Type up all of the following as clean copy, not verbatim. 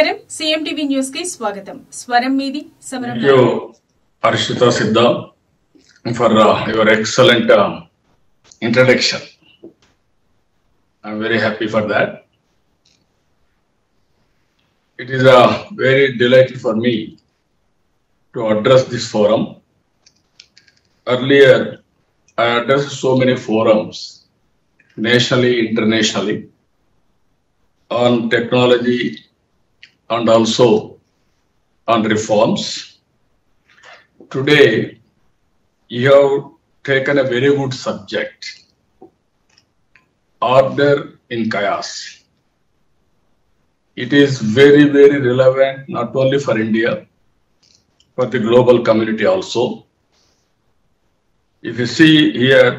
నమస్కారం CM TV news కి స్వాగతం. స్వరం మీది సమరం. Thank you, Arshita Siddha, for your excellent introduction. I'm very happy for that. It is very delightful for me to address this forum. Earlier, I addressed so many forums, nationally, internationally, on technology and also on reforms. Today, you have taken a very good subject, order in chaos. It is very, very relevant not only for India, but the global community also. If you see here,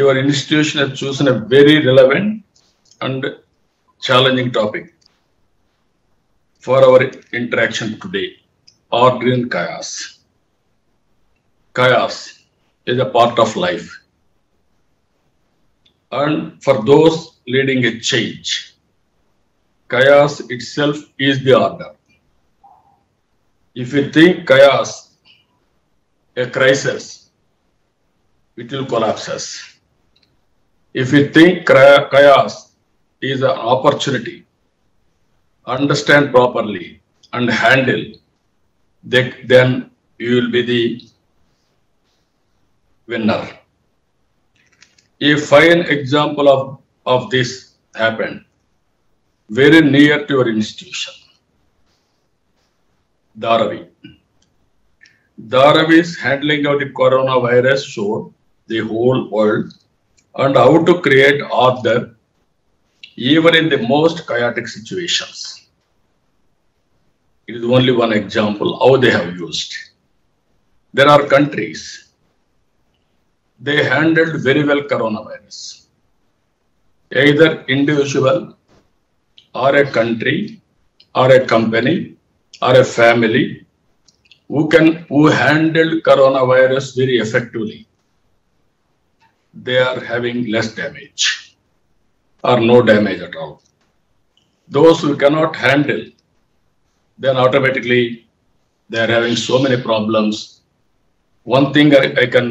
your institution has chosen a very relevant and challenging topic for our interaction today, order in chaos. Chaos is a part of life. And for those leading a change, chaos itself is the order. If you think chaos, a crisis, it will collapse us. If you think chaos is an opportunity, understand properly and handle, then you will be the winner. A fine example of this happened very near to your institution. Dharavi. Dharavi's handling of the coronavirus showed the whole world and how to create order even in the most chaotic situations. It is only one example how they have used. There are countries, they handled very well coronavirus. Either individual or a country or a company or a family who handled coronavirus very effectively, they are having less damage or no damage at all. Those who cannot handle, then automatically they are having so many problems. One thing I can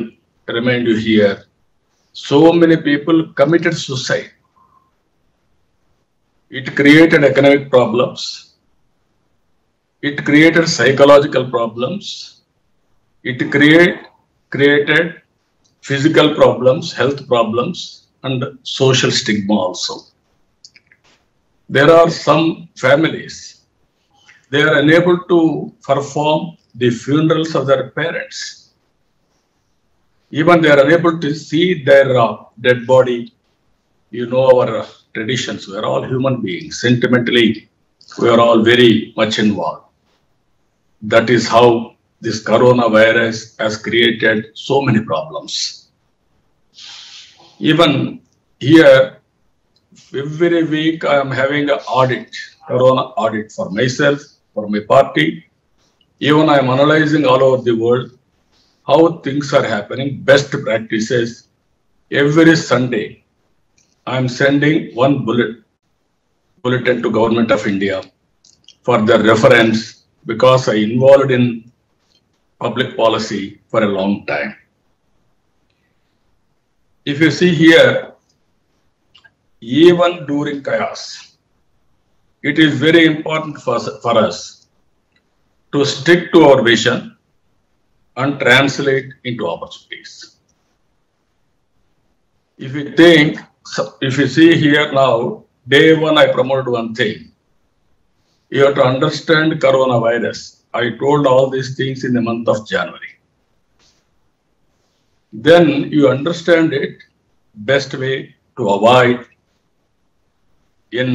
remind you here, so many people committed suicide. It created economic problems. It created psychological problems. It created physical problems, health problems, and social stigma also. There are some families, they are unable to perform the funerals of their parents. Even they are unable to see their dead body. You know our traditions, we are all human beings. Sentimentally, we are all very much involved. That is how this coronavirus has created so many problems. Even here, every week I am having an audit, corona audit for myself, for my party. Even I am analyzing all over the world how things are happening, best practices. Every Sunday, I am sending one bulletin to Government of India for their reference, because I involved in public policy for a long time. If you see here, even during chaos, it is very important for us to stick to our vision and translate into opportunities. If you see here now, day one I promoted one thing. You have to understand coronavirus. I told all these things in the month of January. Then you understand it, best way to avoid in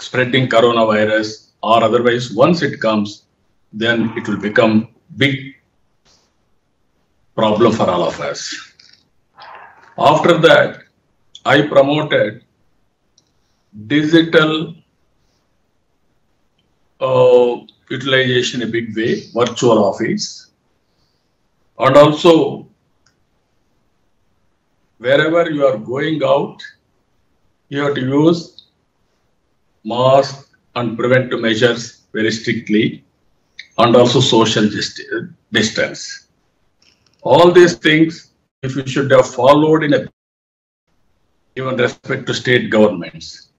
spreading coronavirus, or otherwise once it comes, then it will become big problem for all of us. After that, I promoted digital utilization a big way, virtual office, and also wherever you are going out, you have to use mask, and preventive measures very strictly, and also social distance. All these things, if you should have followed in a even respect to state governments,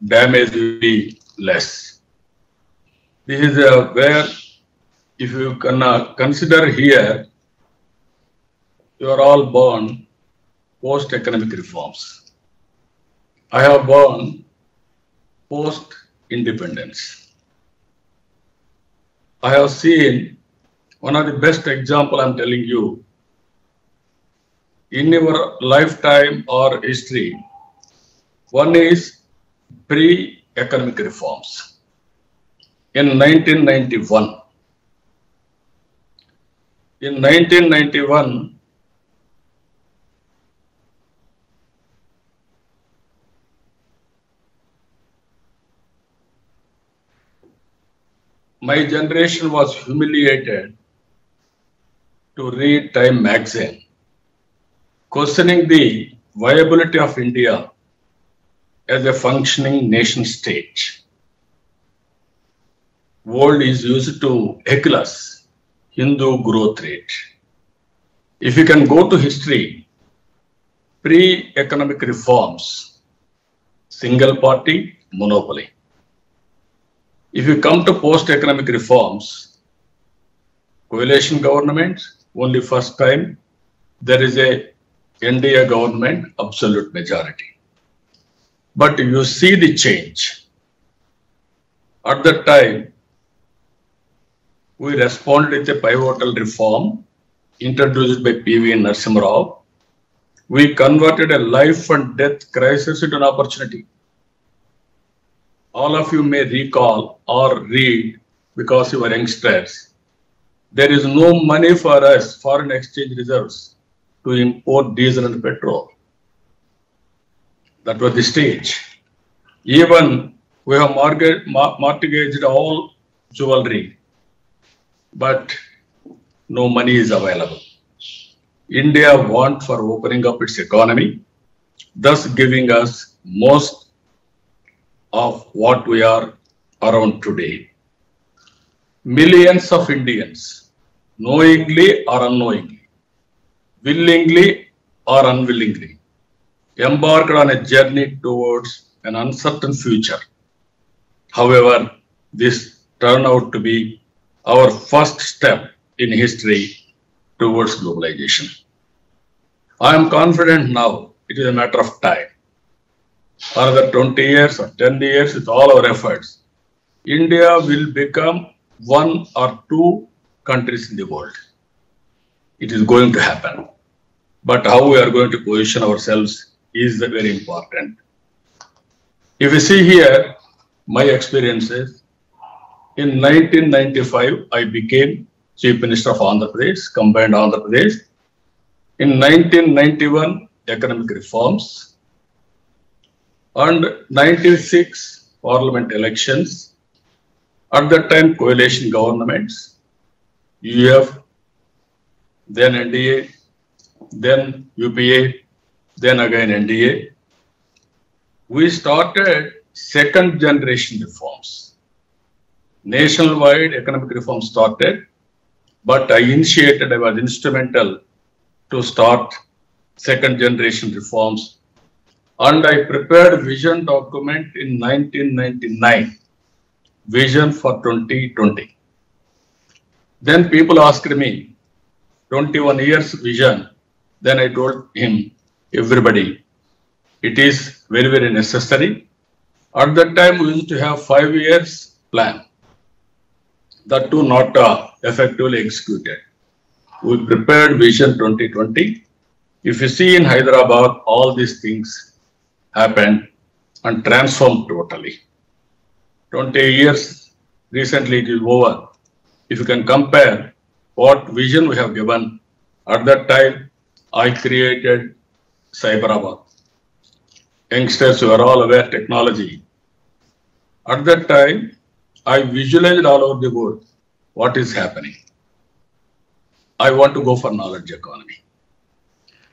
damage will be less. This is where, if you can consider here, you are all born post-economic reforms. I have born post-independence. I have seen one of the best example I'm telling you. In your lifetime or history, one is pre-economic reforms. In 1991, my generation was humiliated to read Time magazine, questioning the viability of India as a functioning nation state. World is used to heckle us, Hindu growth rate. If you can go to history, pre-economic reforms, single party, monopoly. If you come to post-economic reforms, coalition government, only first time there is a NDA government, absolute majority. But you see the change. At that time, we responded with a pivotal reform introduced by P.V. Narasimha Rao. We converted a life and death crisis into an opportunity. All of you may recall or read, because you are youngsters, there is no money for us, foreign exchange reserves, to import diesel and petrol. That was the stage. Even we have mortgaged all jewelry, but no money is available. India wants for opening up its economy, thus giving us most of what we are around today. Millions of Indians, knowingly or unknowingly, willingly or unwillingly, embarked on a journey towards an uncertain future. However, this turned out to be our first step in history towards globalization. I am confident now it is a matter of time. Another 20 years or 10 years, with all our efforts, India will become one or two countries in the world. It is going to happen. But how we are going to position ourselves is very important. If you see here, my experiences, in 1995, I became Chief Minister of Andhra Pradesh, combined Andhra Pradesh. In 1991, economic reforms. And 96 parliament elections. At that time, coalition governments, UF, then NDA, then UPA, then again NDA. We started second generation reforms. Nationwide economic reform started, but I was instrumental to start second generation reforms. And I prepared a vision document in 1999, Vision for 2020. Then people asked me, 21 years vision. Then I told him, everybody, it is very, very necessary. At that time, we used to have 5 years plan. That too not effectively executed. We prepared Vision 2020. If you see in Hyderabad, all these things happened and transformed totally. 20 years recently it is over. If you can compare what vision we have given, at that time I created Cyberabad. Youngsters, you are all aware technology. At that time, I visualized all over the world what is happening. I want to go for knowledge economy.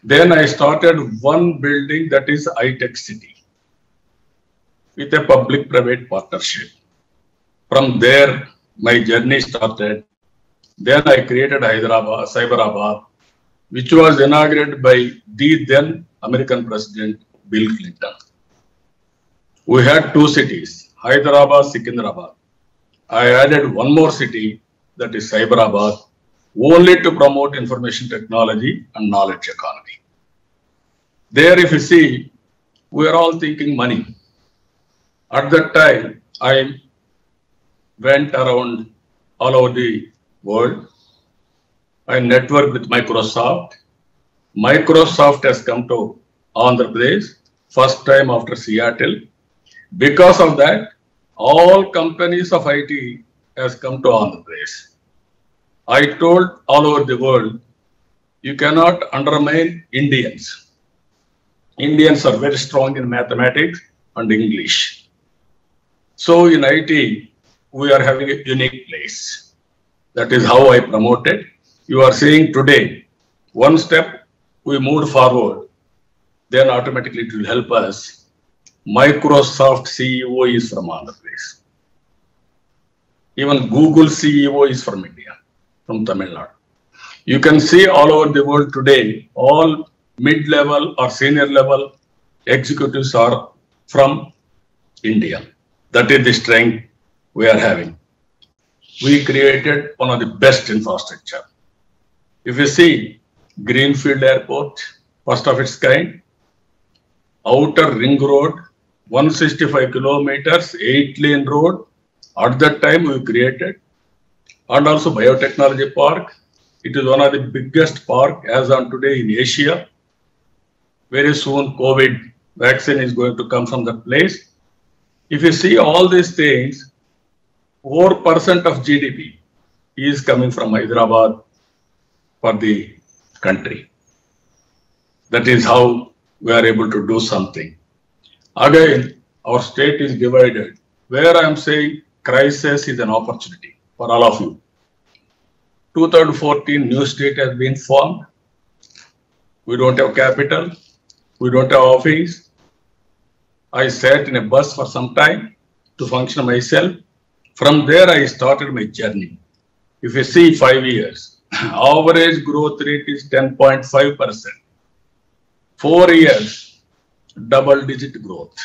Then I started one building, that is iTech City, with a public-private partnership. From there, my journey started. Then I created Hyderabad, Cyberabad, which was inaugurated by the then American President Bill Clinton. We had two cities, Hyderabad, Secunderabad. I added one more city, that is Cyberabad, only to promote information technology and knowledge economy. There, if you see, we are all thinking money. At that time, I went around all over the world. I networked with Microsoft. Microsoft has come to Andhra Pradesh, first time after Seattle. Because of that, all companies of IT has come to Andhra Pradesh. I told all over the world, you cannot undermine Indians. Indians are very strong in mathematics and English. So in IT, we are having a unique place. That is how I promoted. You are seeing today, one step we moved forward, then automatically it will help us. Microsoft CEO is from Andhra Pradesh. Even Google CEO is from India, from Tamil Nadu. You can see all over the world today, all mid-level or senior level executives are from India. That is the strength we are having. We created one of the best infrastructure. If you see Greenfield Airport, first of its kind, Outer Ring Road, 165 kilometers, 8-lane road, at that time we created, and also Biotechnology Park. It is one of the biggest park as on today in Asia. Very soon COVID vaccine is going to come from that place. If you see all these things, 4% of GDP is coming from Hyderabad for the country. That is how we are able to do something. Again, our state is divided. Where I am saying crisis is an opportunity for all of you. 2014, new state has been formed. We don't have capital. We don't have office. I sat in a bus for some time to function myself. From there, I started my journey. If you see 5 years, average growth rate is 10.5%. 4 years, double-digit growth.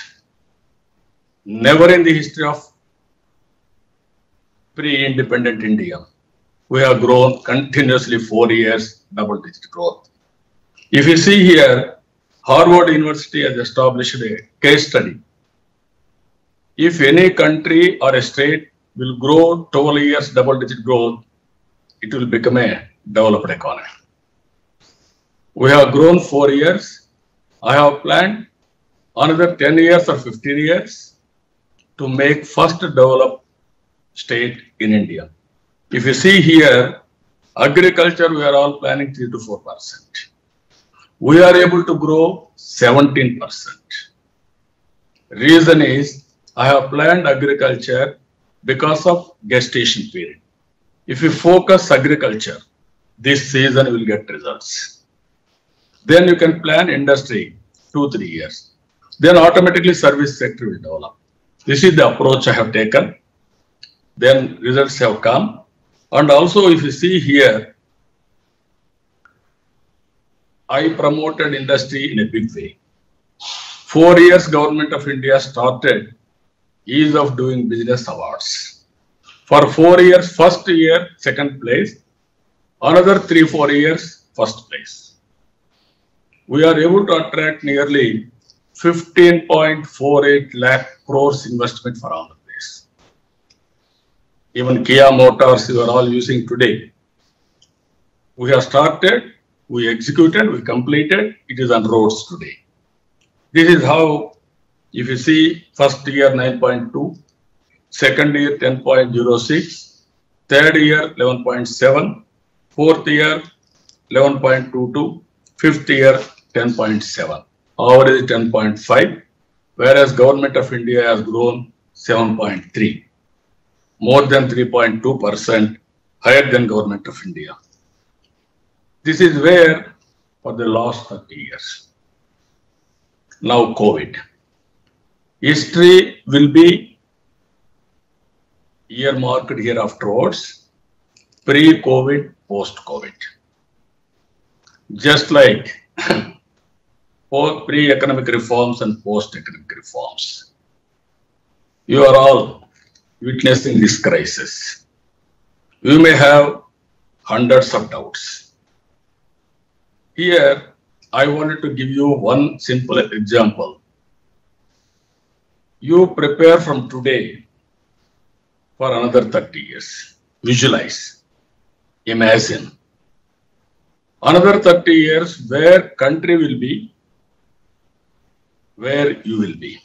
Never in the history of pre-independent India, we have grown continuously 4 years, double-digit growth. If you see here, Harvard University has established a case study. If any country or a state will grow 12 years double-digit growth, it will become a developed economy. We have grown 4 years. I have planned another 10 years or 15 years to make first developed state in India. If you see here, agriculture, we are all planning 3 to 4%. We are able to grow 17%. Reason is, I have planned agriculture because of gestation period. If you focus agriculture, this season will get results. Then you can plan industry 2-3 years. Then automatically service sector will develop. This is the approach I have taken. Then results have come. And also if you see here, I promoted industry in a big way. 4 years Government of India started Ease of Doing Business Awards. For 4 years, first year, second place. Another 3-4 years, first place. We are able to attract nearly 15.48 lakh crores investment for Andhra Pradesh. Even Kia Motors, you are all using today. We have started, we executed, we completed, it is on roads today. This is how, if you see, first year 9.2, second year 10.06, third year 11.7, fourth year 11.22, fifth year 10.7, average 10.5, whereas Government of India has grown 7.3, more than 3.2% higher than Government of India. This is where for the last 30 years. Now COVID. History will be earmarked here afterwards, pre-COVID, post-COVID. Just like pre-economic reforms and post-economic reforms. You are all witnessing this crisis. You may have hundreds of doubts. Here, I wanted to give you one simple example. You prepare from today for another 30 years. Visualize, imagine. Another 30 years where country will be, where you will be.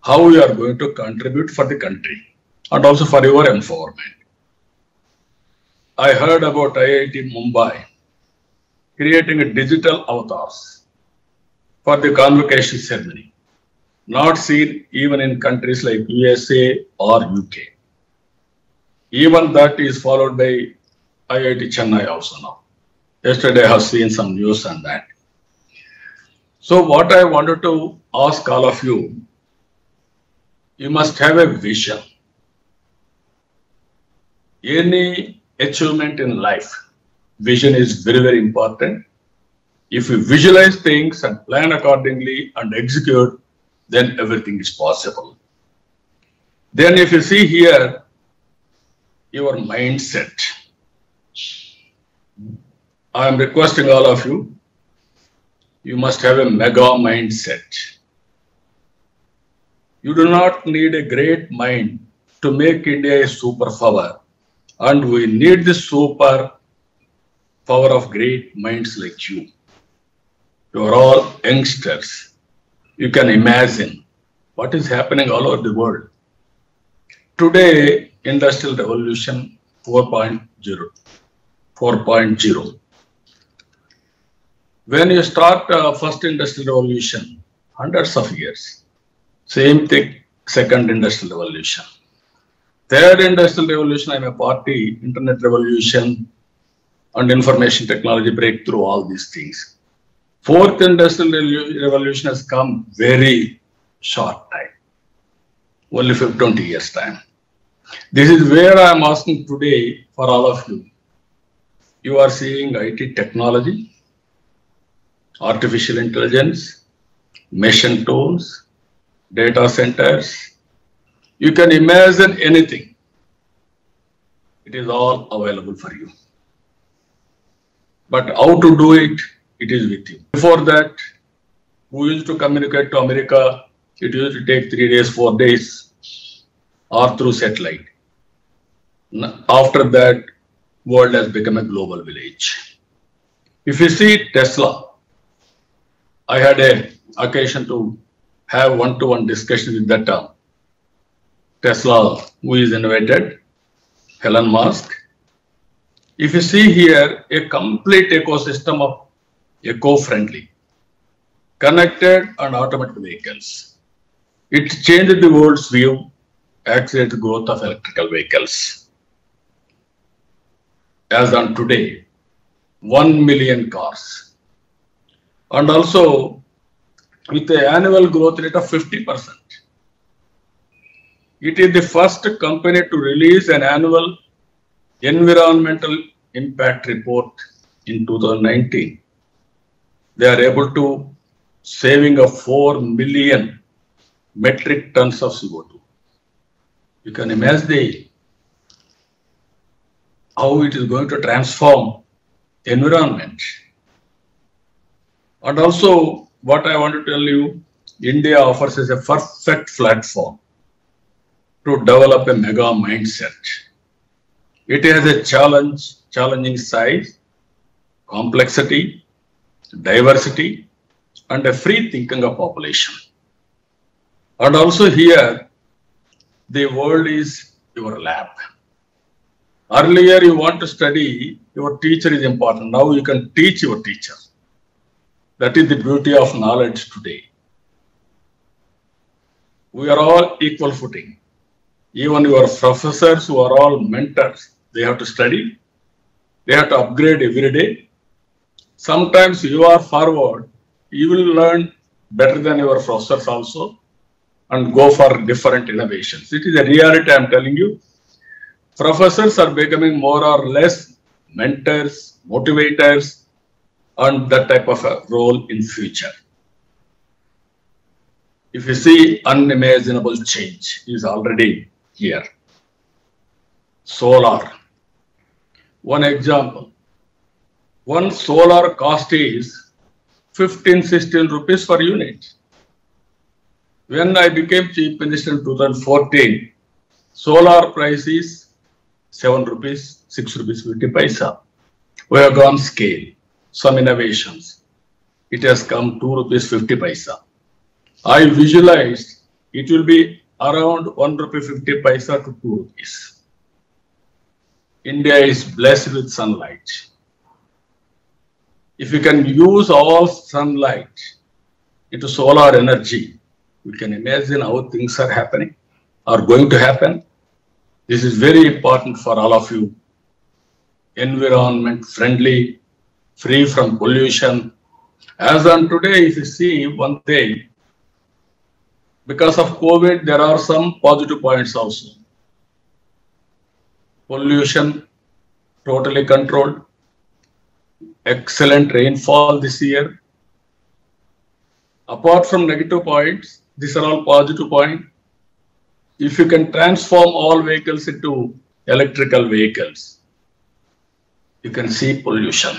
How you are going to contribute for the country and also for your empowerment. I heard about IIT Mumbai creating a digital avatars for the convocation ceremony, not seen even in countries like USA or UK. Even that is followed by IIT Chennai also now. Yesterday I have seen some news on that. So what I wanted to ask all of you, you must have a vision. Any achievement in life, vision is very, very important. If you visualize things and plan accordingly and execute, then everything is possible. Then if you see here, your mindset. I am requesting all of you, you must have a mega mindset. You do not need a great mind to make India a superpower. And we need the super power of great minds like you. You are all youngsters. You can imagine what is happening all over the world. Today, Industrial Revolution 4.0. When you start first Industrial Revolution, hundreds of years. Same thing, second Industrial Revolution. Third Industrial Revolution, I'm a party, Internet Revolution and information technology breakthrough, all these things. Fourth Industrial Revolution has come very short time, only 20 years time. This is where I am asking today for all of you. You are seeing IT technology, artificial intelligence, machine tools, data centers. You can imagine anything. It is all available for you. But how to do it, it is with you. Before that, we used to communicate to America. It used to take 3 days, 4 days, or through satellite. After that, world has become a global village. If you see Tesla, I had an occasion to have one-to-one discussion with that Tesla, who is innovated, Elon Musk. If you see here, a complete ecosystem of eco-friendly, connected and automated vehicles. It changed the world's view, accelerated the growth of electrical vehicles. As on today, 1 million cars. And also, with an annual growth rate of 50%. It is the first company to release an annual environmental impact report in 2019. They are able to saving of 4 million metric tons of CO2. You can imagine how it is going to transform environment. And also, what I want to tell you, India offers us a perfect platform to develop a mega mindset. It has a challenging size, complexity, diversity, and a free thinking of population. And also here, the world is your lab. Earlier, you want to study, your teacher is important. Now you can teach your teacher. That is the beauty of knowledge today. We are all equal footing. Even your professors who are all mentors, they have to study. They have to upgrade every day. Sometimes you are forward, you will learn better than your professors also and go for different innovations. It is a reality I am telling you. Professors are becoming more or less mentors, motivators, and that type of a role in future. If you see, unimaginable change is already here. Solar. One example. One solar cost is 15-16 rupees per unit. When I became Chief Minister in 2014, solar price is 7 rupees, 6 rupees 50 paisa. We have gone scale, some innovations. It has come 2 rupees 50 paisa. I visualized it will be around 1 rupee 50 paisa to 2 rupees. India is blessed with sunlight. If you can use all sunlight into solar energy, we can imagine how things are happening, are going to happen. This is very important for all of you. Environment friendly, free from pollution. As on today, if you see one thing, because of COVID, there are some positive points also. Pollution totally controlled. Excellent rainfall this year. Apart from negative points, these are all positive points. If you can transform all vehicles into electrical vehicles, you can see pollution.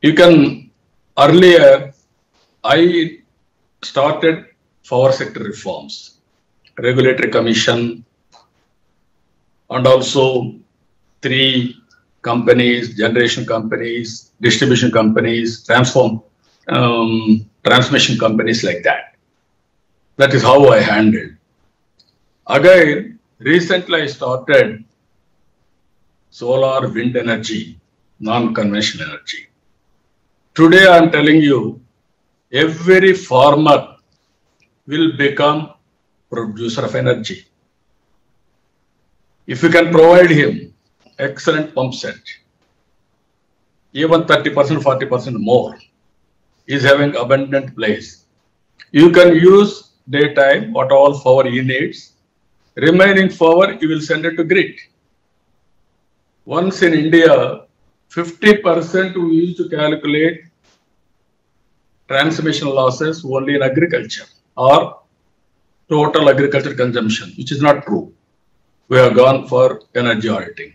You can, earlier, I started power sector reforms, regulatory commission, and also 3 companies, generation companies, distribution companies, transmission companies like that. That is how I handled. Again, recently I started solar wind energy, non-conventional energy. Today I am telling you, every farmer will become producer of energy. If you can provide him excellent pump set, even 30%, 40% more, is having abundant place. You can use daytime, what all power he needs. Remaining power, you will send it to grid. Once in India, 50% we used to calculate transmission losses only in agriculture or total agriculture consumption, which is not true. We have gone for energy auditing.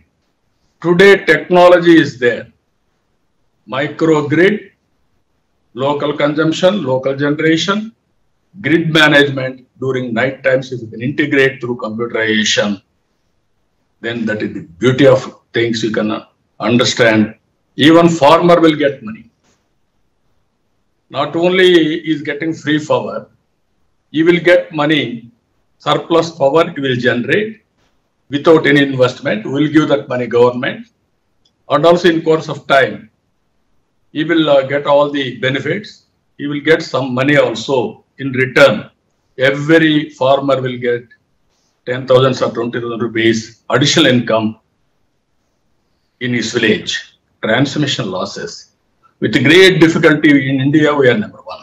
Today, technology is there. Microgrid, local consumption, local generation, grid management during night times. If you can integrate through computerization, then that is the beauty of things you can understand. Even farmer will get money. Not only is getting free power, he will get money, surplus power he will generate without any investment. We will give that money government, and also in course of time, he will get all the benefits. He will get some money also in return. Every farmer will get 10,000 or 20,000 rupees additional income in his village. Transmission losses. With great difficulty in India, we are number 1.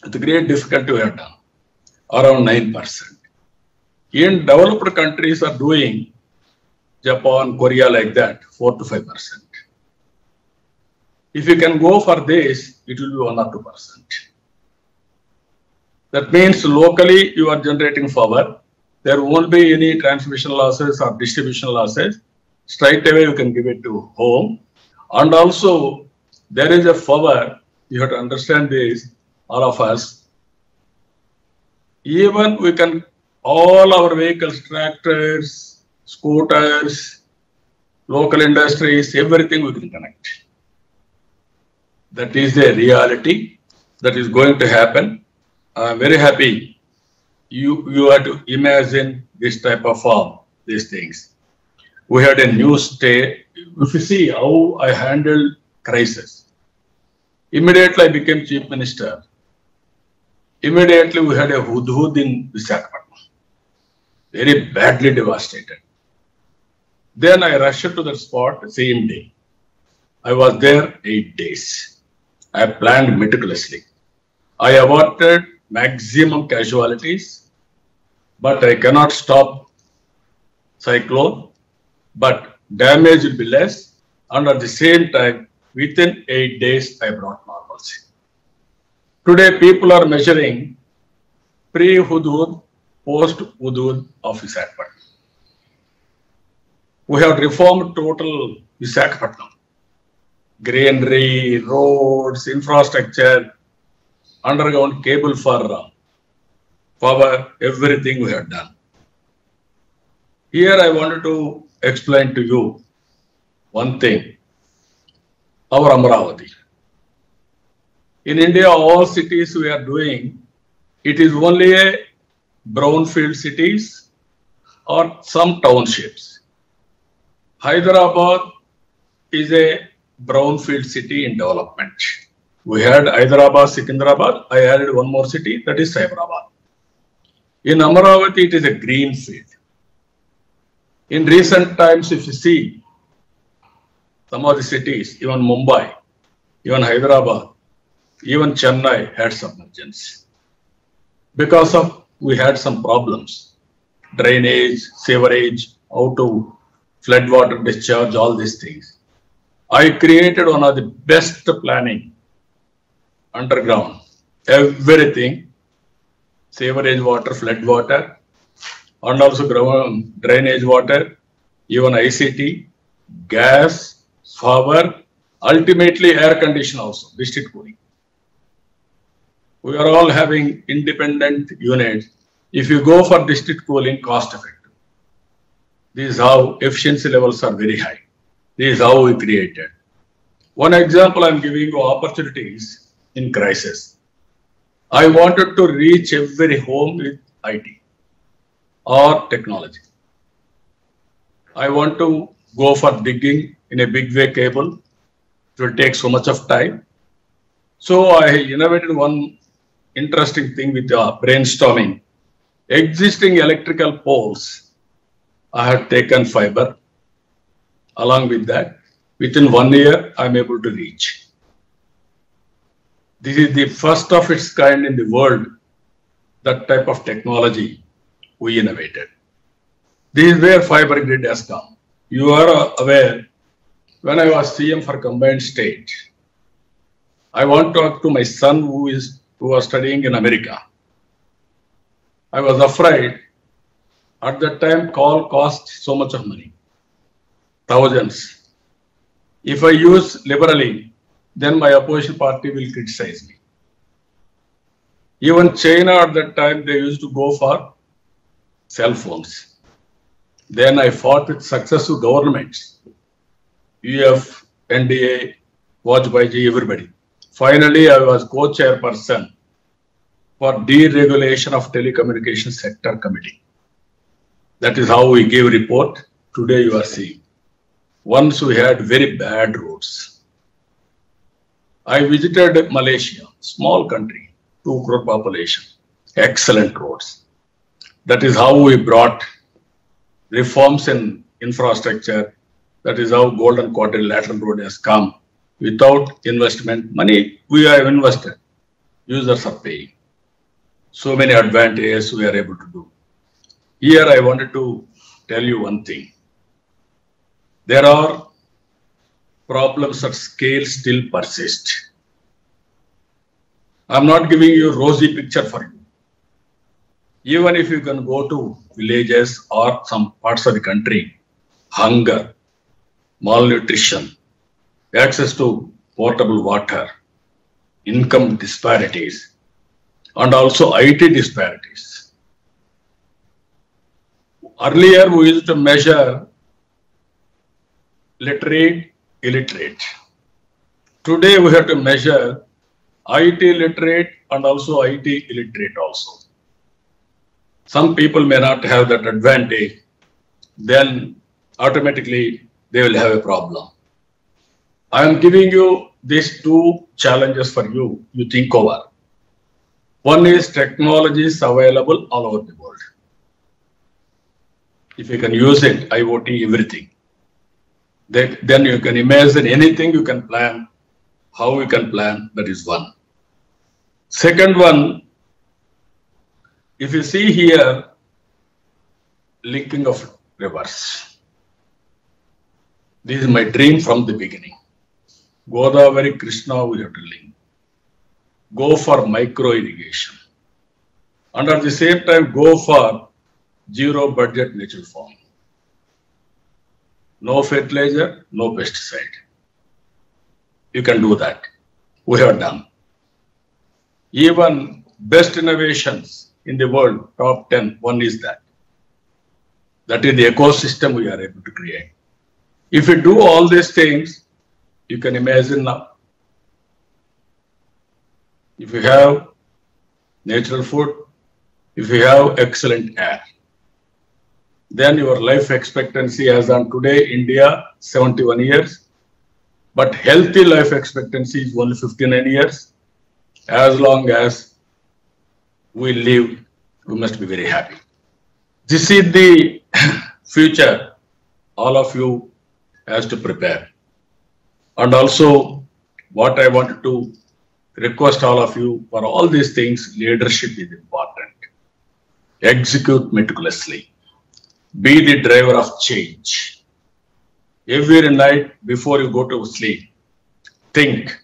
With great difficulty, we have done around 9%. In developed countries are doing, Japan, Korea like that, 4 to 5%. If you can go for this, it will be 1 or 2%. That means locally you are generating power. There won't be any transmission losses or distribution losses. Straight away you can give it to home. And also there is a power, you have to understand this, all of us. Even we can, all our vehicles, tractors, scooters, local industries, everything we can connect. That is the reality that is going to happen. I am very happy you have to imagine this type of form, these things. We had a new state. If you see how I handled crisis, immediately I became Chief Minister. Immediately we had a hudhud in Visakhapatnam, very badly devastated. Then I rushed to the spot same day. I was there 8 days. I planned meticulously. I avoided maximum casualties, but I cannot stop cyclone, but damage will be less, and at the same time, within 8 days, I brought normalcy. Today, people are measuring pre-Hudud, post-Hudud of Visakhapatnam. We have reformed total Visakhapatnam. Greenery, roads, infrastructure, underground cable for power, everything we have done. Here I wanted to explain to you one thing, our Amaravati. In India, all cities we are doing, it is only a brownfield cities or some townships. Hyderabad is a brownfield city in development. We had Hyderabad, Secunderabad. I added one more city, that is Cyberabad. In Amaravati, it is a green field. In recent times, if you see some of the cities, even Mumbai, even Hyderabad, even Chennai had submergence. Because of we had some problems, drainage, sewerage, how to flood water discharge, all these things. I created one of the best planning underground, everything, sewerage water, flood water, and also ground drainage water, even ICT, gas, power, ultimately air condition also, district cooling. We are all having independent units. If you go for district cooling, cost effective. This is how efficiency levels are very high. This is how we created. One example, I'm giving you opportunities in crisis. I wanted to reach every home with IT or technology. I want to go for digging in a big way cable. It will take so much of time. So I innovated one interesting thing with brainstorming. Existing electrical poles, I had taken fiber. Along with that, within 1 year, I'm able to reach. This is the first of its kind in the world, that type of technology we innovated. This is where fiber grid has come. You are aware, when I was CM for combined state, I want to talk to my son who was studying in America. I was afraid. At that time, call cost so much of money, thousands. If I use liberally, then my opposition party will criticize me. Even China at that time, they used to go for cell phones. Then I fought with successive governments, UF, NDA, Vajpayee, everybody. Finally, I was co-chairperson for deregulation of telecommunication sector committee. That is how we gave report. Today you are seeing. Once we had very bad roads. I visited Malaysia, small country, 2 crore population, excellent roads. That is how we brought reforms in infrastructure. That is how Golden Quadrilateral Road has come. Without investment, money we have invested, users are paying. So many advantages we are able to do. Here I wanted to tell you one thing. There are problems at scale still persist. I'm not giving you a rosy picture for you. Even if you can go to villages or some parts of the country, hunger, malnutrition, access to potable water, income disparities, and also IT disparities. Earlier, we used to measure literate, illiterate. Today, we have to measure IT literate and also IT illiterate also. Some people may not have that advantage, then automatically they will have a problem. I am giving you these 2 challenges for you, you think over. One is technology is available all over the world. If you can use it, IoT, everything, then you can imagine anything you can plan, how you can plan, that is one. Second one, if you see here, linking of rivers. This is my dream from the beginning. Godavari, Krishna, we have to link. Go for micro irrigation. And at the same time, go for zero budget natural farming. No fertilizer, no pesticide. You can do that. We have done. Even best innovations in the world, top 10, one is that. That is the ecosystem we are able to create. If you do all these things, you can imagine now. If you have natural food, if you have excellent air, then your life expectancy as on today, India, 71 years. But healthy life expectancy is only 59 years. As long as we live, we must be very happy. This is the future all of you has to prepare. And also what I wanted to request all of you, for all these things, leadership is important. Execute meticulously. Be the driver of change. Every night before you go to sleep, think,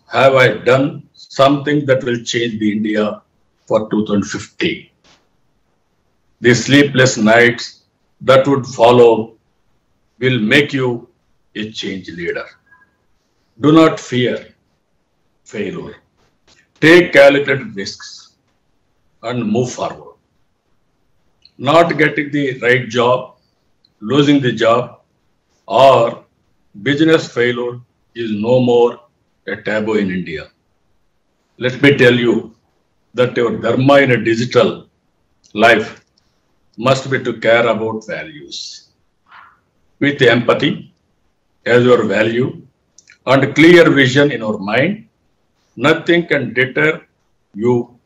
have I done something that will change the India for 2050? The sleepless nights that would follow will make you a change leader. Do not fear failure. Take calculated risks and move forward. Not getting the right job, losing the job, or business failure is no more a taboo in India. Let me tell you that your dharma in a digital life must be to care about values. With empathy as your value and clear vision in your mind, nothing can deter you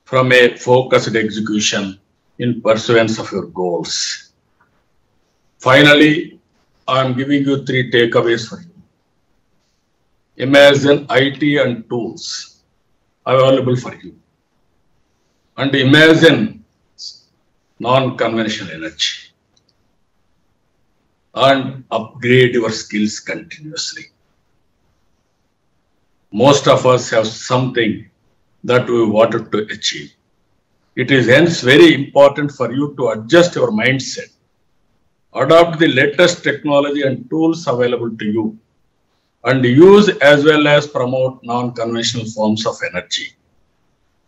from a focused execution in pursuance of your goals. Finally, I am giving you 3 takeaways for you. Imagine IT and tools available for you. And imagine non-conventional energy. And upgrade your skills continuously. Most of us have something that we wanted to achieve. It is hence very important for you to adjust your mindset, adopt the latest technology and tools available to you, and use as well as promote non-conventional forms of energy.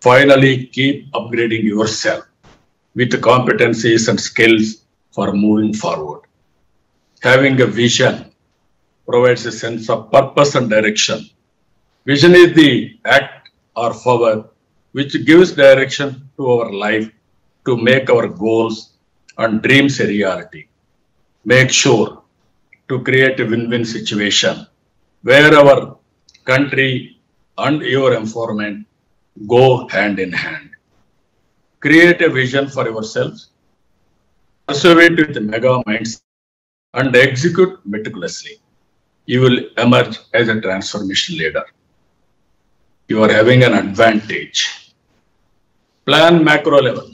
Finally, keep upgrading yourself with competencies and skills for moving forward. Having a vision provides a sense of purpose and direction. Vision is the act or power which gives direction to our life to make our goals and dreams a reality. Make sure to create a win-win situation where our country and your environment go hand in hand. Create a vision for yourselves, pursue it with a mega mindset, and execute meticulously. You will emerge as a transformation leader. You are having an advantage. Plan macro level,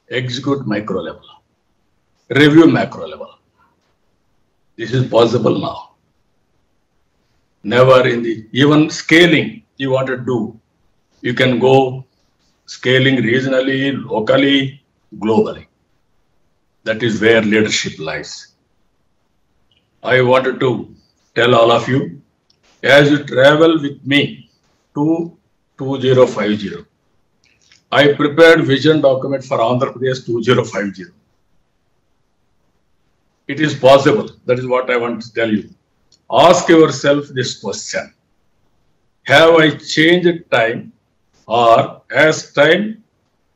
execute micro level, review macro level. This is possible now. Never in the, even scaling you want to do, you can go scaling regionally, locally, globally. That is where leadership lies. I wanted to tell all of you, as you travel with me to 2050, I prepared vision document for Andhra Pradesh 2050. It is possible. That is what I want to tell you. Ask yourself this question. Have I changed time or has time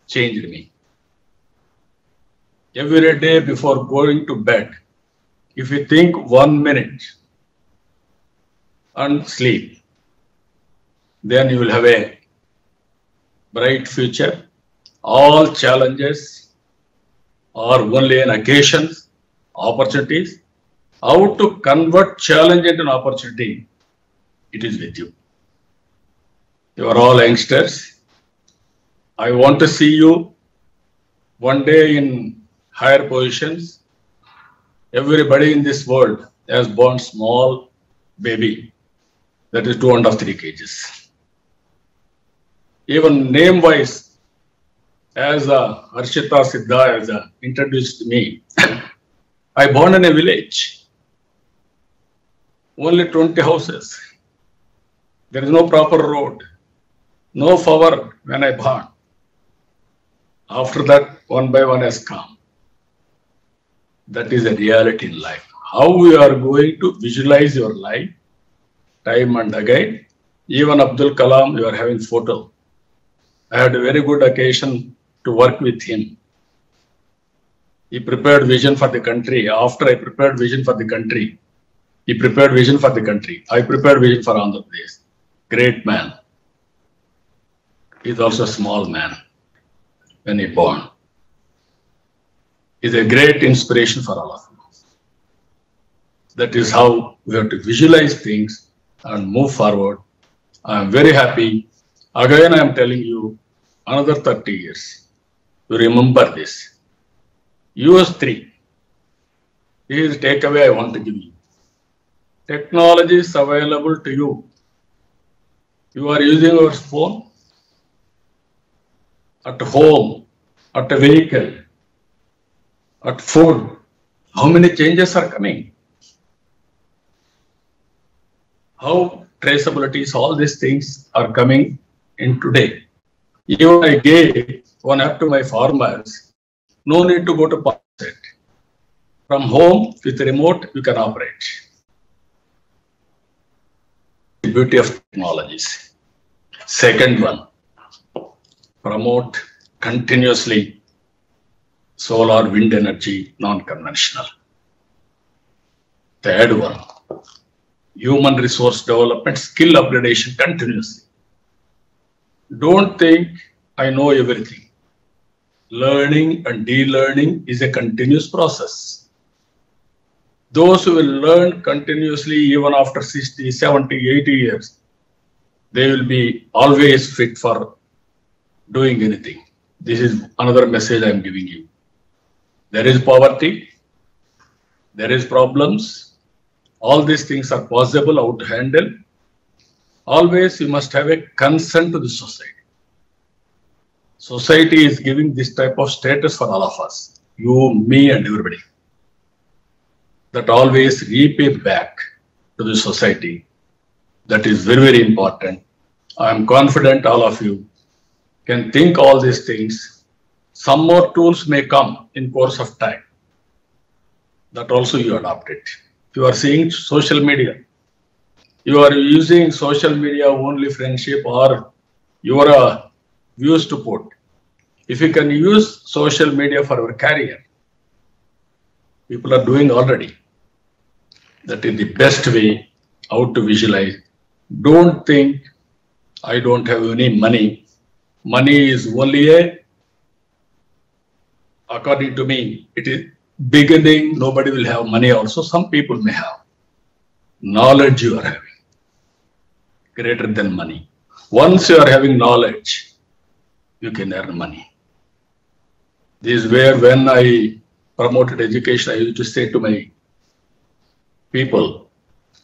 changed me? Every day before going to bed, if you think 1 minute and sleep, then you will have a bright future. All challenges are only an occasions, opportunities. How to convert challenge into an opportunity, it is with you. You are all youngsters. I want to see you one day in higher positions, Everybody in this world has born small baby, that is 2.5 3 kgs. Even name-wise, as Harshita Siddha has introduced me, I born in a village. Only 20 houses. There is no proper road, no power when I born. After that, one by one has come. That is a reality in life. How we are going to visualize your life, time and again. Even Abdul Kalam, you are having photo. I had a very good occasion to work with him. He prepared vision for the country. After I prepared vision for the country, he prepared vision for the country. I prepared vision for Andhra Pradesh. Great man. He is also a small man when he born. He is a great inspiration for all of us. That is how we have to visualize things and move forward. I am very happy. Again, I am telling you, another 30 years. You remember this. US 3. This is the takeaway I want to give you. Technology is available to you. You are using your phone at home, at a vehicle, at food. How many changes are coming? How traceabilities, all these things are coming in today. Even I gave one app to my farmers. No need to go to power set. From home with remote, you can operate. The beauty of technologies. Second one, promote continuously solar, wind energy, non-conventional. Third one, human resource development, skill upgradation continuously. Don't think I know everything. Learning and de-learning is a continuous process. Those who will learn continuously even after 60, 70, 80 years, they will be always fit for doing anything. This is another message I am giving you. There is poverty, there is problems. All these things are possible how to handle. Always you must have a concern to the society. Society is giving this type of status for all of us, you, me and everybody. That always repay back to the society. That is very, very important. I am confident all of you can think all these things. Some more tools may come in course of time. That also you adopt it. You are seeing social media. You are using social media only friendship or your views to put. If you can use social media for your career, people are doing already. That is the best way how to visualize. Don't think I don't have any money. Money is only according to me, it is beginning. Nobody will have money also. Some people may have. Knowledge you are having greater than money. Once you are having knowledge, you can earn money. This is where when I promoted education, I used to say to my people,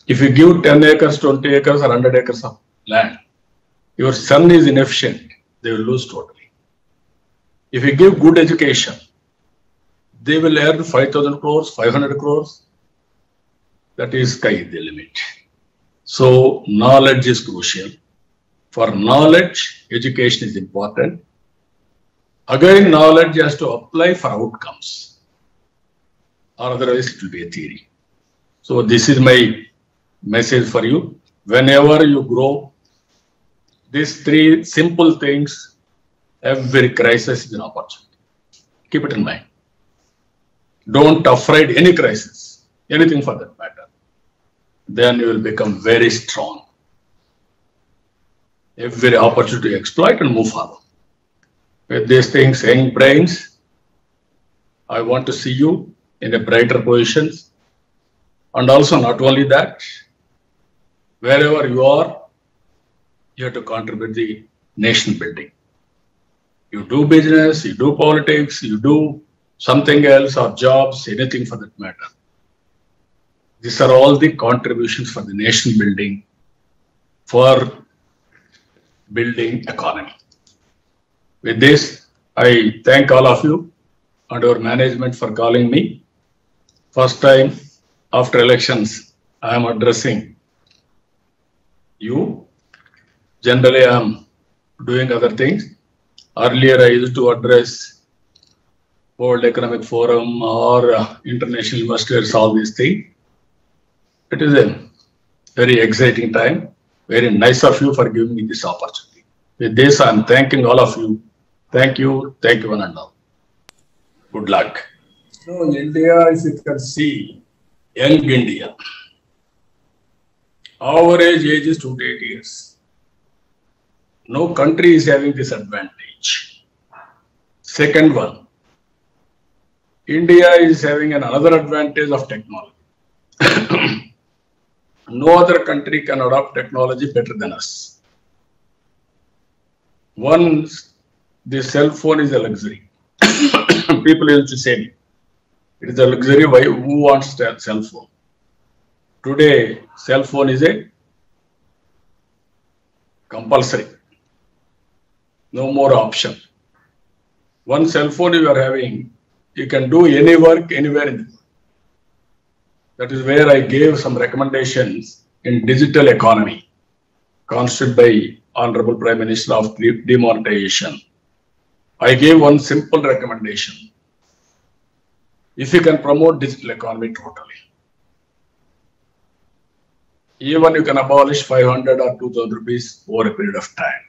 if you give 10 acres, 20 acres or 100 acres of land, your son is inefficient, they will lose totally. If you give good education, they will earn 5,000 crores, 500 crores. That is sky the limit. So knowledge is crucial. For knowledge, education is important. Again, knowledge has to apply for outcomes, or otherwise it will be a theory. So this is my message for you. Whenever you grow, these three simple things, every crisis is an opportunity. Keep it in mind. Don't afraid any crisis, anything for that matter. Then you will become very strong. Every opportunity to exploit and move forward. With these things, young brains, I want to see you in a brighter positions. And also not only that, wherever you are, you have to contribute the nation building. You do business, you do politics, you do something else or jobs, anything for that matter. These are all the contributions for the nation building, for building economy. With this, I thank all of you and our management for calling me. First time after elections, I am addressing you. Generally, I am doing other things. Earlier, I used to address World Economic Forum or international investors, all these things. It is a very exciting time. Very nice of you for giving me this opportunity. With this, I am thanking all of you. Thank you one and all. Good luck. So, India, if you can see, young India, average age is 28 years. No country is having this advantage. Second one, India is having another advantage of technology. No other country can adopt technology better than us. One, the cell phone is a luxury. People used to say, it is a luxury, why, who wants a cell phone? Today, cell phone is a compulsory. No more option. One cell phone you are having, you can do any work anywhere in the world. That is where I gave some recommendations in digital economy, constituted by Honorable Prime Minister of demonetization. I gave one simple recommendation. If you can promote digital economy totally, even you can abolish 500 or 2,000 rupees over a period of time,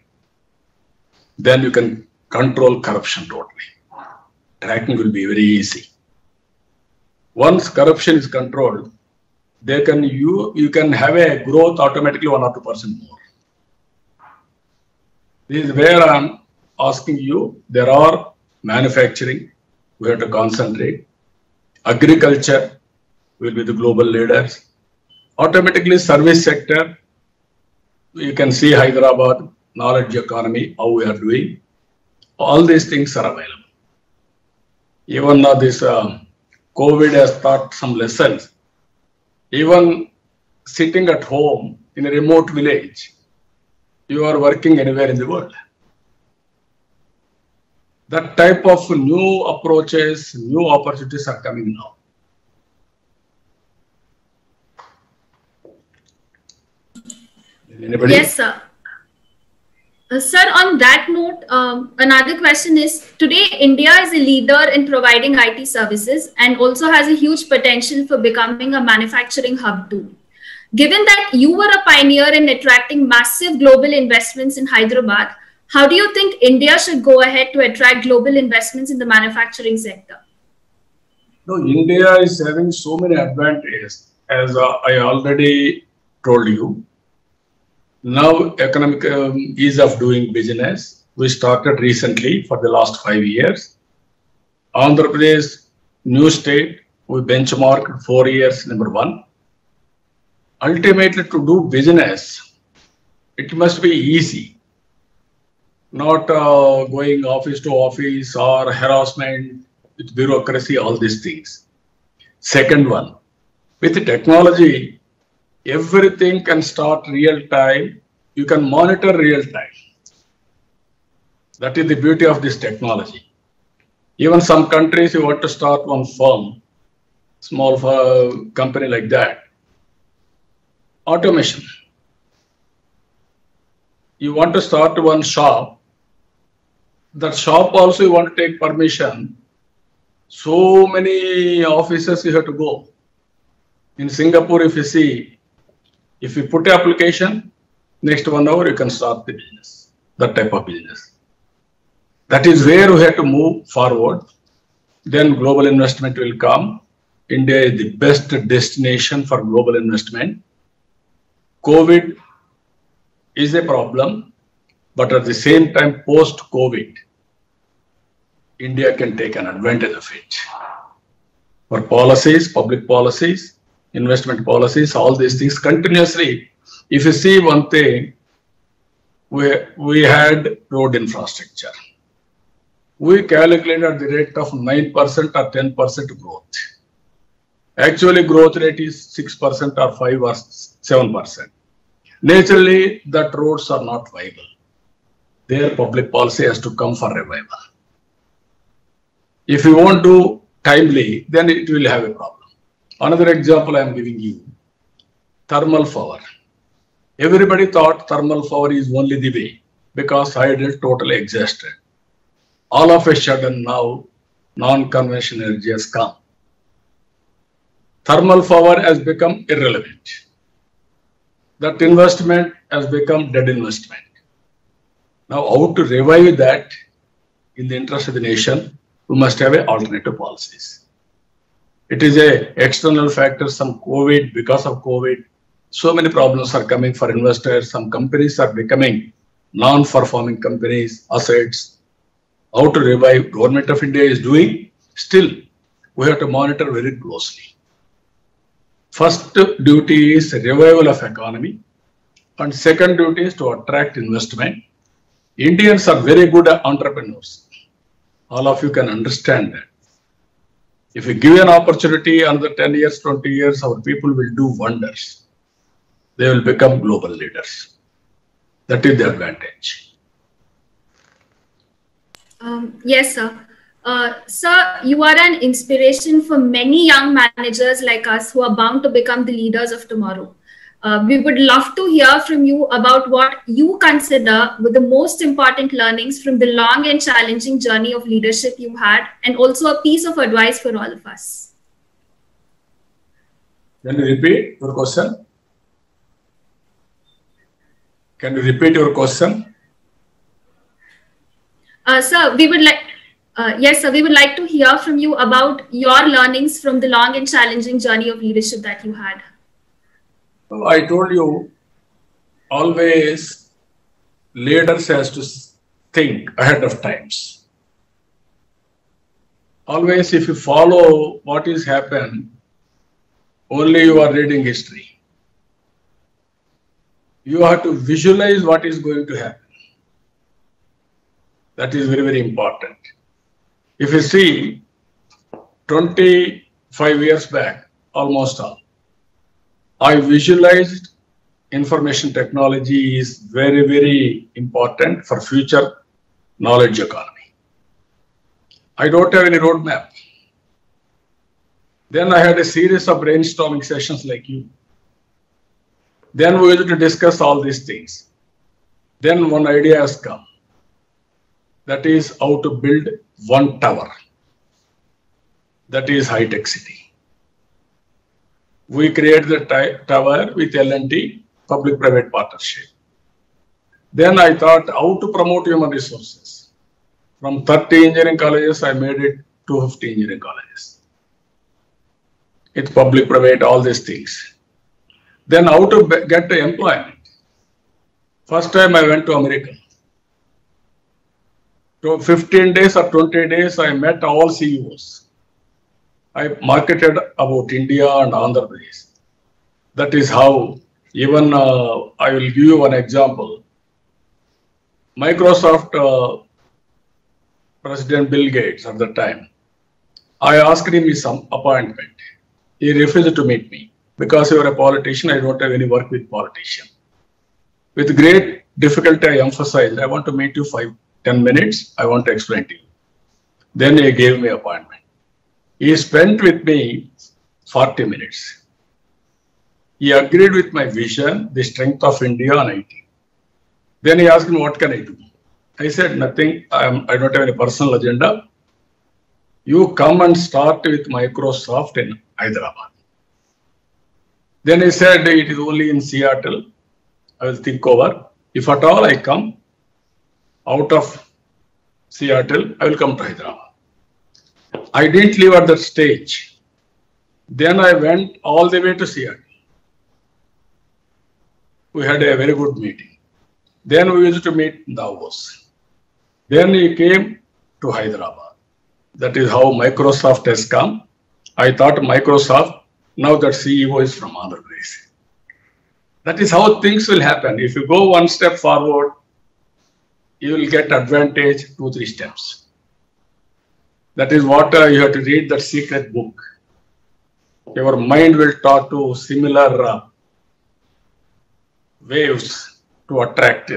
then you can control corruption totally. Tracking will be very easy. Once corruption is controlled, you can have a growth automatically 1 or 2% more. This is where I am asking you. There are manufacturing, we have to concentrate. Agriculture will be the global leaders. Automatically service sector, you can see Hyderabad, knowledge economy, how we are doing. All these things are available. Even now this COVID has taught some lessons. Even sitting at home in a remote village, you are working anywhere in the world. That type of new approaches, new opportunities are coming now. Anybody? Yes, sir. Sir, on that note, another question is, today India is a leader in providing IT services and also has a huge potential for becoming a manufacturing hub too. Given that you were a pioneer in attracting massive global investments in Hyderabad, how do you think India should go ahead to attract global investments in the manufacturing sector? No, India is having so many advantages, as I already told you. Now, economic ease of doing business, we started recently for the last 5 years. Andhra Pradesh, new state, we benchmarked 4 years, number one. Ultimately, to do business, it must be easy. Not going office to office or harassment with bureaucracy, all these things. Second one, with the technology, everything can start real time. You can monitor real time. That is the beauty of this technology. Even some countries, you want to start one firm, small company like that. Automation. You want to start one shop. That shop also you want to take permission. So many offices you have to go. In Singapore, if you see, if you put an application, next 1 hour you can start the business, that type of business. That is where we have to move forward. Then global investment will come. India is the best destination for global investment. COVID is a problem, but at the same time, post-COVID, India can take an advantage of it. For policies, public policies, investment policies, all these things continuously. If you see one thing, we had road infrastructure. We calculated at the rate of 9% or 10% growth. Actually, growth rate is 6% or 5 or 7%. Naturally, that roads are not viable. Their public policy has to come for revival. If you won't do timely, then it will have a problem. Another example I am giving you, thermal power. Everybody thought thermal power is only the way because hydro totally exhausted. All of a sudden now, non-conventional energy has come. Thermal power has become irrelevant. That investment has become dead investment. Now, how to revive that in the interest of the nation, we must have alternative policies. It is a external factor, some COVID, because of COVID, so many problems are coming for investors. Some companies are becoming non-performing companies, assets. How to revive, Government of India is doing. Still, we have to monitor very closely. First duty is revival of economy, and second duty is to attract investment. Indians are very good entrepreneurs. All of you can understand that. If we give an opportunity, another 10 years, 20 years, our people will do wonders. They will become global leaders. That is the advantage. Yes, sir. Sir, you are an inspiration for many young managers like us who are bound to become the leaders of tomorrow. We would love to hear from you about what you consider were the most important learnings from the long and challenging journey of leadership you had, and also a piece of advice for all of us. Can you repeat your question? Can you repeat your question? Sir, we would like... yes, sir. We would like to hear from you about your learnings from the long and challenging journey of leadership that you had. I told you, always leaders has to think ahead of times. Always, if you follow what is happened, only you are reading history. You have to visualize what is going to happen. That is very, very important. If you see 25 years back, almost all, I visualized information technology is very, very important for future knowledge economy. I don't have any roadmap. Then I had a series of brainstorming sessions like you. Then we used to discuss all these things. Then one idea has come. That is how to build one tower. That is high-tech city. We created the tower with L&T, public-private partnership. Then I thought how to promote human resources. From 30 engineering colleges, I made it 250 engineering colleges. It's public-private, all these things. Then how to get the employment. First time I went to America. So 15 days or 20 days, I met all CEOs. I marketed about India and Andhra Pradesh. That is how, even I will give you one example. Microsoft President Bill Gates at the time, I asked him some appointment. He refused to meet me. Because you are a politician, I don't have any work with politicians. With great difficulty, I emphasized, I want to meet you 5-10 minutes. I want to explain to you. Then he gave me appointment. He spent with me 40 minutes. He agreed with my vision, the strength of India and IT. Then he asked me, what can I do? I said, nothing. I don't have any personal agenda. You come and start with Microsoft in Hyderabad. Then he said, it is only in Seattle. I will think over. If at all I come out of Seattle, I will come to Hyderabad. I didn't leave at that stage. Then I went all the way to Seattle. We had a very good meeting. Then we used to meet in Davos. Then he came to Hyderabad. That is how Microsoft has come. I thought Microsoft, now that CEO is from Andhra Pradesh. That is how things will happen. If you go one step forward, you will get advantage 2-3 steps. That is what you have to read that secret book. Your mind will talk to similar waves to attract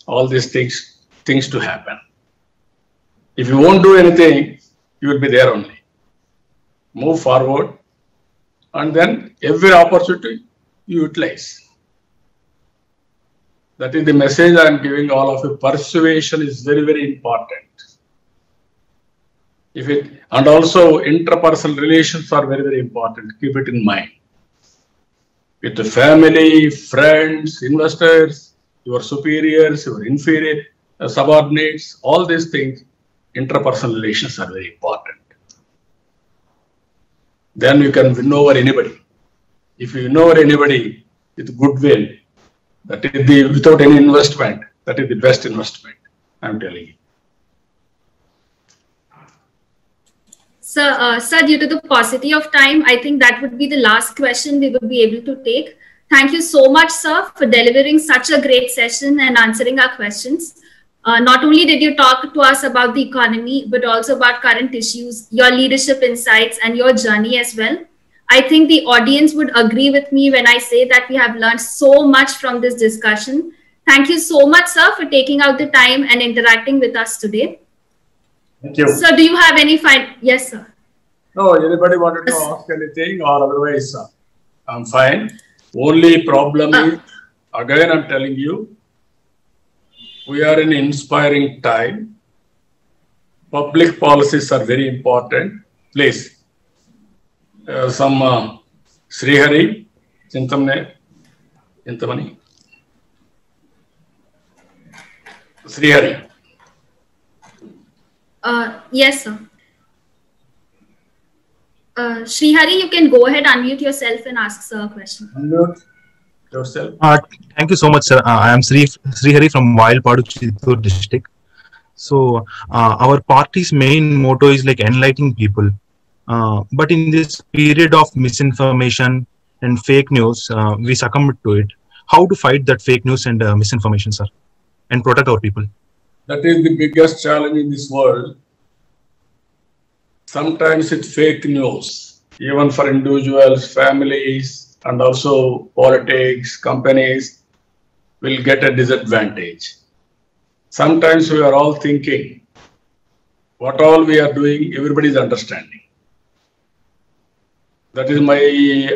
all these things to happen. If you won't do anything, you will be there only. Move forward, and then every opportunity you utilize. That is the message I am giving all of you. Persuasion is very, very important. And also interpersonal relations are very, very important. Keep it in mind. With the family, friends, investors, your superiors, your inferior subordinates, all these things, interpersonal relations are very important. Then you can win over anybody. If you win over anybody with goodwill, that is without any investment, that is the best investment, I am telling you. Sir, due to the paucity of time, I think that would be the last question we would be able to take. Thank you so much, sir, for delivering such a great session and answering our questions. Not only did you talk to us about the economy, but also about current issues, your leadership insights, and your journey as well. I think the audience would agree with me when I say that we have learned so much from this discussion. Thank you so much, sir, for taking out the time and interacting with us today. Thank you. Sir, do you have any final? Yes, sir. No, anybody wanted to ask anything, or otherwise, I'm fine. Only problem is, again, I'm telling you, we are in inspiring time. Public policies are very important. Please, some Srihari, Chintamani, Srihari. Yes, sir. Srihari, you can go ahead, unmute yourself and ask sir a question. Unmute yourself. Thank you so much, sir. I am Srihari from Vayalpadu, Chittoor district. So, our party's main motto is like enlightening people. But in this period of misinformation and fake news, we succumbed to it. How to fight that fake news and misinformation, sir, and protect our people? That is the biggest challenge in this world. Sometimes it's fake news, even for individuals, families, and also politics, companies will get a disadvantage. Sometimes we are all thinking, what all we are doing, everybody is understanding. That is my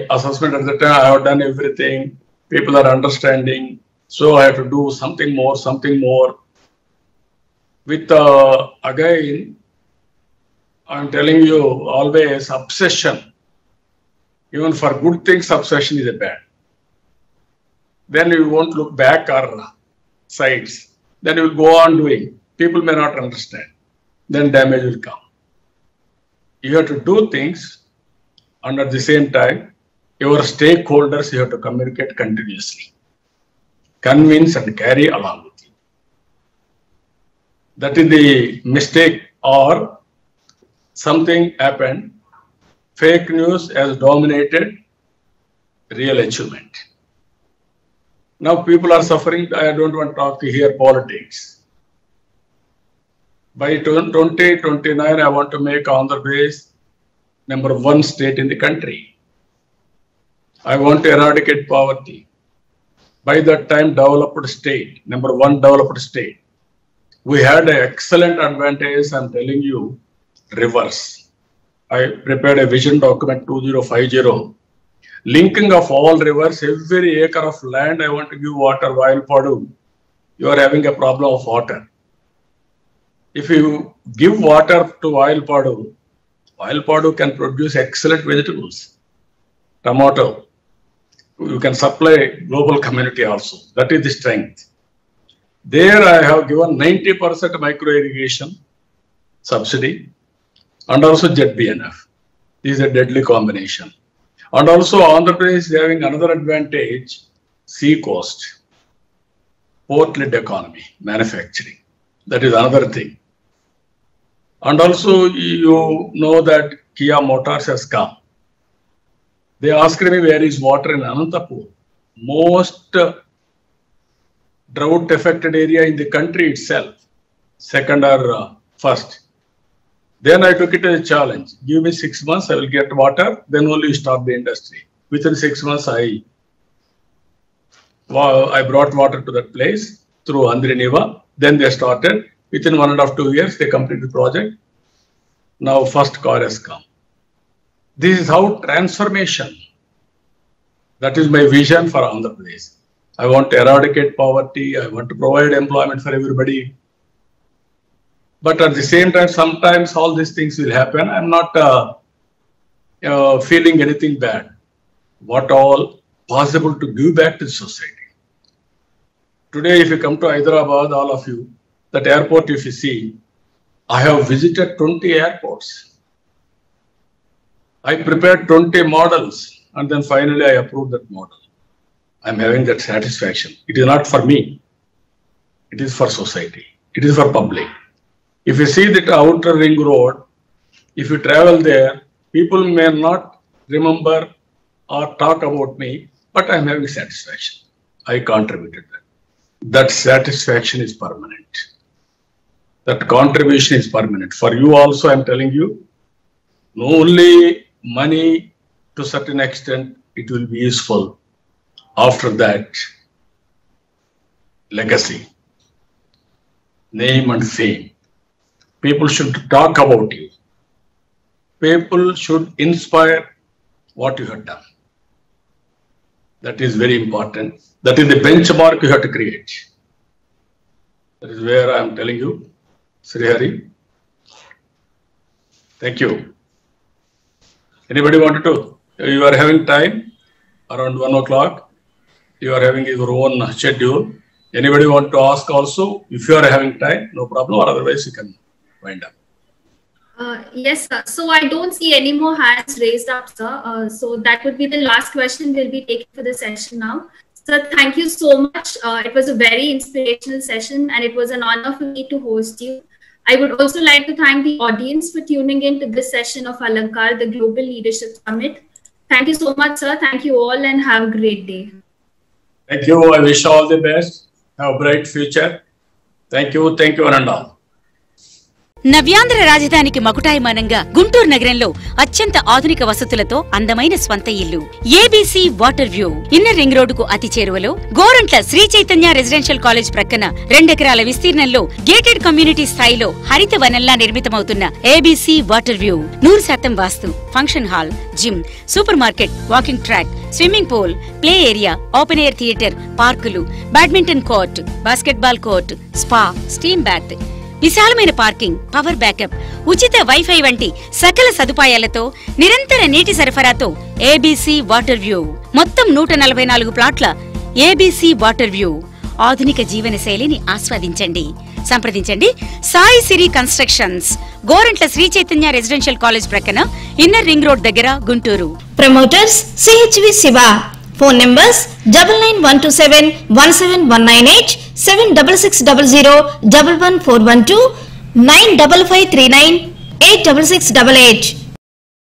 assessment at the time. I have done everything. People are understanding. So I have to do something more, something more. With, again, I'm telling you, always obsession. Even for good things, obsession is a bad. Then you won't look back or sides. Then you will go on doing. People may not understand. Then damage will come. You have to do things, and at the same time, your stakeholders, you have to communicate continuously. Convince and carry along with you. That is the mistake, or something happened. Fake news has dominated real achievement. Now people are suffering. I don't want to talk here politics. By 2029, I want to make Andhra Pradesh #1 state in the country. I want to eradicate poverty. By that time, developed state, #1 developed state. We had an excellent advantage, I'm telling you, rivers. I prepared a vision document 2050, linking of all rivers, every acre of land I want to give water. Vayalpadu, you are having a problem of water. If you give water to Vayalpadu, Vayalpadu can produce excellent vegetables. Tomato, you can supply global community also. That is the strength. There I have given 90% micro irrigation subsidy and also ZBNF. This is a deadly combination. And also Andhra Pradesh is having another advantage, sea coast, port-led economy, manufacturing. That is another thing. And also you know that Kia Motors has come. They asked me where is water in Anantapur. Most drought affected area in the country itself, second or first. Then I took it as a challenge. Give me 6 months, I will get water. Then only start the industry. Within 6 months, I brought water to that place through Andriniva. Then they started. Within 1.5 to 2 years, they completed the project. Now first car has come. This is how transformation. That is my vision for Andhra Pradesh. I want to eradicate poverty. I want to provide employment for everybody. But at the same time, sometimes all these things will happen. I'm not feeling anything bad. What all possible to give back to society. Today, if you come to Hyderabad, all of you, that airport, if you see, I have visited 20 airports. I prepared 20 models and then finally I approved that model. I'm having that satisfaction. It is not for me. It is for society. It is for public. If you see that outer ring road, if you travel there, people may not remember or talk about me, but I'm having satisfaction. I contributed that. That satisfaction is permanent. That contribution is permanent. For you also, I'm telling you, not only money to a certain extent, it will be useful. After that, legacy, name and fame. People should talk about you. People should inspire what you have done. That is very important. That is the benchmark you have to create. That is where I am telling you, Sri Hari. Thank you. Anybody wanted to? You are having time around 1 o'clock. You are having your own schedule. Anybody want to ask also? If you are having time, no problem. Or otherwise, you can wind up. Yes, sir. So I don't see any more hands raised up, sir. So that would be the last question we'll be taking for the session now. Sir, thank you so much. It was a very inspirational session and it was an honor for me to host you. I would also like to thank the audience for tuning in to this session of Alankar, the Global Leadership Summit. Thank you so much, sir. Thank you all and have a great day. Thank you. I wish you all the best. Have a bright future. Thank you. Thank you, Ananda. నవ్యాంధ్ర రాజధానికి మకుటాయమానంగా గుంటూరు నగరంలో అత్యంత ఆధునిక వసతులతో అందమైన స్వంత ఇల్లు ABC water view inner ring రోడ్డుకు అతి చేరువలో గోరంట్ల శ్రీ చైతన్య రెసిడెన్షియల్ కాలేజ్ ప్రక్కన 2 ఎకరాల విస్తీర్ణంలో గేటెడ్ కమ్యూనిటీ స్థాయిలో హరిత వనంలా నిర్మితమవుతున్న ABC water view 100% vastu function hall gym super market walking track swimming pool play area open air theatre పార్కులు badminton court basketball court spa steam bath విశాలమైన పార్కింగ్ పవర్ బ్యాకప్ ఉచిత వైఫై వంటి సకల సదుపాయాలతో నిరంతర నీటి సరఫరాతో ఏబీసీ వాటర్ వ్యూ మొత్తం 144 ప్లాట్ల ఏబీసీ వాటర్ వ్యూ ఆధునిక జీవన శైలిని ఆస్వాదించండి. సంప్రదించండి Sai Siri constructions, Gorantla Sri Chaitanya residential college ప్రక్కన ఇన్నర్ రింగ్ రోడ్ దగ్గర Guntur. Promoters CHV Siva. Phone numbers 9912717198, 7660111412, 95539 86688.